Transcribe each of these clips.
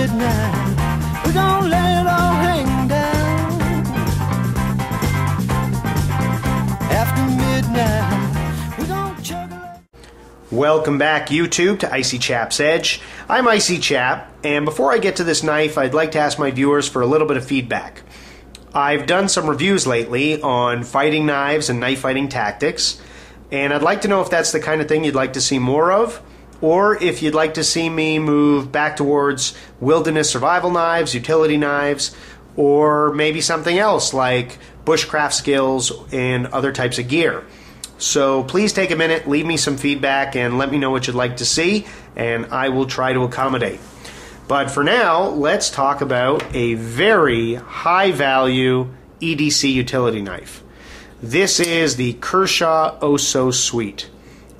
midnight, we're gonna let it all hang down. After midnight, we're gonna chug a... Welcome back, YouTube, to Icy Chap's Edge. I'm Icy Chap, and before I get to this knife, I'd like to ask my viewers for a little bit of feedback. I've done some reviews lately on fighting knives and knife fighting tactics, and I'd like to know if that's the kind of thing you'd like to see more of, or if you'd like to see me move back towards wilderness survival knives, utility knives, or maybe something else like bushcraft skills and other types of gear. So please take a minute, leave me some feedback, and let me know what you'd like to see, and I will try to accommodate. But for now, let's talk about a very high-value EDC utility knife. This is the Kershaw Oso Sweet.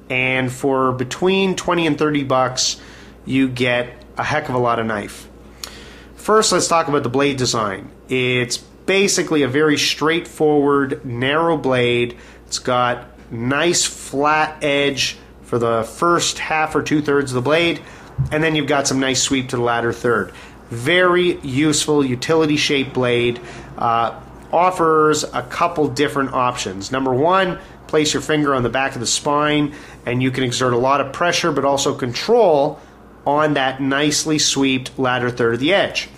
And for between 20 and 30 bucks, you get a heck of a lot of knife. First, let's talk about the blade design. It's basically a very straightforward, narrow blade. It's got nice flat edge for the first half or two-thirds of the blade, and then you've got some nice sweep to the latter third. Very useful utility shaped blade. Offers a couple different options. Number one, place your finger on the back of the spine and you can exert a lot of pressure but also control on that nicely sweeped latter third of the edge.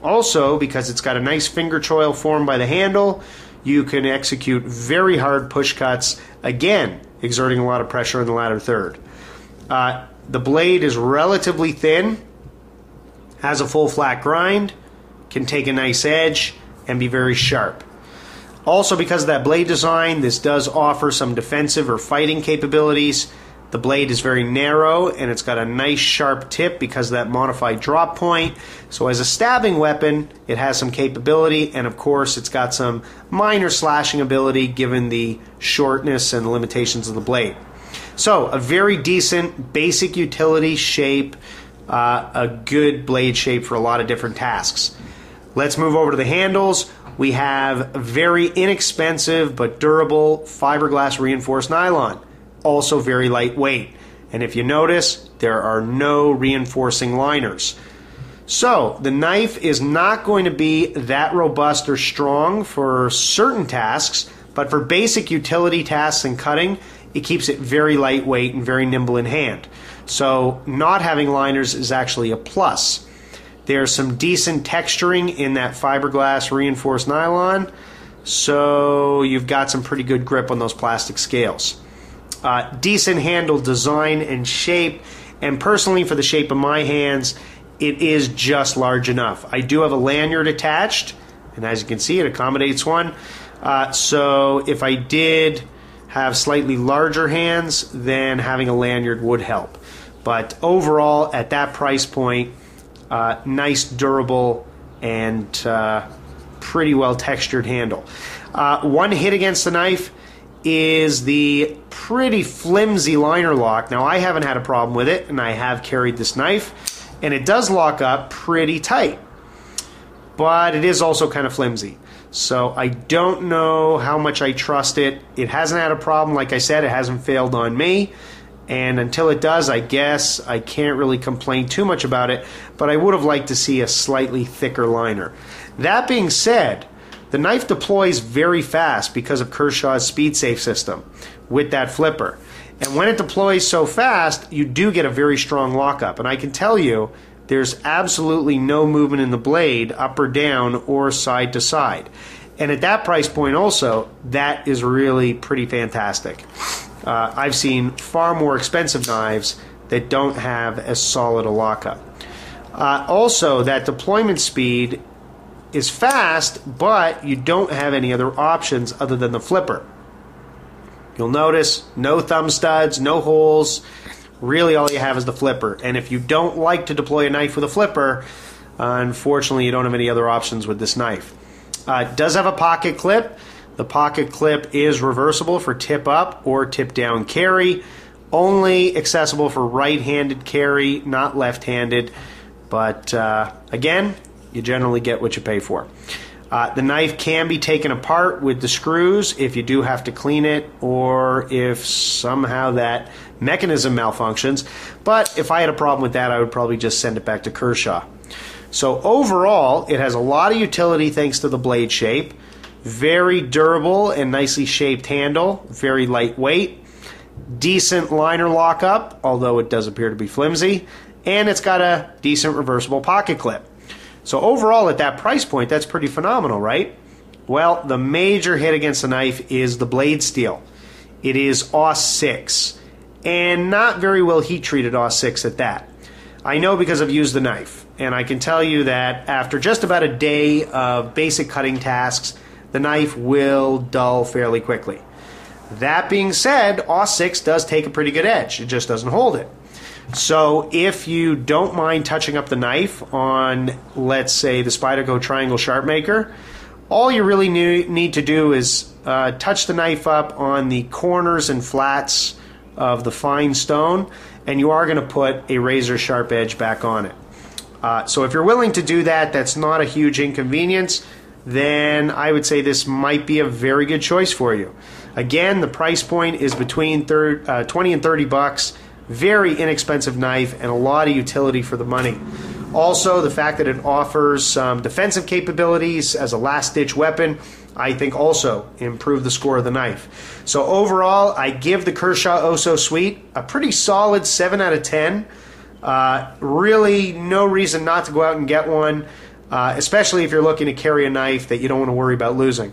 Also, because it's got a nice finger choil formed by the handle, you can execute very hard push cuts, again exerting a lot of pressure in the latter third. The blade is relatively thin, has a full flat grind, can take a nice edge, and be very sharp. Also, because of that blade design, this does offer some defensive or fighting capabilities. The blade is very narrow and it's got a nice sharp tip because of that modified drop point. So as a stabbing weapon, it has some capability, and of course it's got some minor slashing ability given the shortness and the limitations of the blade. So a very decent basic utility shape, a good blade shape for a lot of different tasks. Let's move over to the handles. We have very inexpensive but durable fiberglass reinforced nylon. Also very lightweight. And if you notice, there are no reinforcing liners. So the knife is not going to be that robust or strong for certain tasks, but for basic utility tasks and cutting, it keeps it very lightweight and very nimble in hand. So not having liners is actually a plus. There's some decent texturing in that fiberglass reinforced nylon, so you've got some pretty good grip on those plastic scales. Decent handle design and shape, and personally for the shape of my hands, it is just large enough. I do have a lanyard attached, and as you can see, it accommodates one. So if I did have slightly larger hands, then having a lanyard would help. But overall, at that price point, nice, durable, and pretty well textured handle. One hit against the knife is the pretty flimsy liner lock. Now, I haven't had a problem with it, and I have carried this knife, and it does lock up pretty tight, but it is also kind of flimsy. So I don't know how much I trust it. It hasn't had a problem. Like I said, it hasn't failed on me. And until it does, I guess I can't really complain too much about it, but I would have liked to see a slightly thicker liner. That being said, the knife deploys very fast because of Kershaw's speed safe system with that flipper. And when it deploys so fast, you do get a very strong lockup. And I can tell you, there's absolutely no movement in the blade up or down or side to side. And at that price point also, that is really pretty fantastic. I've seen far more expensive knives that don't have as solid a lockup. Also, that deployment speed is fast, but you don't have any other options other than the flipper. You'll notice no thumb studs, no holes. Really all you have is the flipper. And if you don't like to deploy a knife with a flipper, unfortunately you don't have any other options with this knife. It does have a pocket clip. The pocket clip is reversible for tip up or tip down carry. Only accessible for right-handed carry, not left-handed. But again, you generally get what you pay for. The knife can be taken apart with the screws if you do have to clean it or if somehow that mechanism malfunctions. But if I had a problem with that, I would probably just send it back to Kershaw. So overall, it has a lot of utility thanks to the blade shape. Very durable and nicely shaped handle, very lightweight. Decent liner lockup, although it does appear to be flimsy. And it's got a decent reversible pocket clip. So overall, at that price point, that's pretty phenomenal, right? Well, the major hit against the knife is the blade steel. It is AUS 6, and not very well heat treated AUS 6 at that. I know because I've used the knife, and I can tell you that after just about a day of basic cutting tasks, the knife will dull fairly quickly. That being said, AUS 6 does take a pretty good edge. It just doesn't hold it. So if you don't mind touching up the knife on, let's say, the Spyderco Triangle Sharp Maker, all you really need to do is touch the knife up on the corners and flats of the fine stone, and you are going to put a razor sharp edge back on it. So if you're willing to do that, that's not a huge inconvenience, then I would say this might be a very good choice for you. Again, the price point is between 20 and 30 bucks. Very inexpensive knife and a lot of utility for the money. Also, the fact that it offers some defensive capabilities as a last-ditch weapon, I think also improve the score of the knife. So overall, I give the Kershaw Oso Sweet a pretty solid 7 out of 10. Really no reason not to go out and get one, especially if you're looking to carry a knife that you don't want to worry about losing.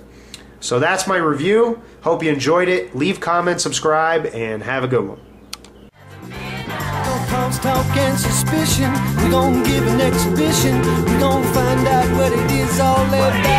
So that's my review. Hope you enjoyed it. Leave comments, subscribe, and have a good one. Talk and suspicion. We gon' give an exhibition. We gon' find out what it is all about.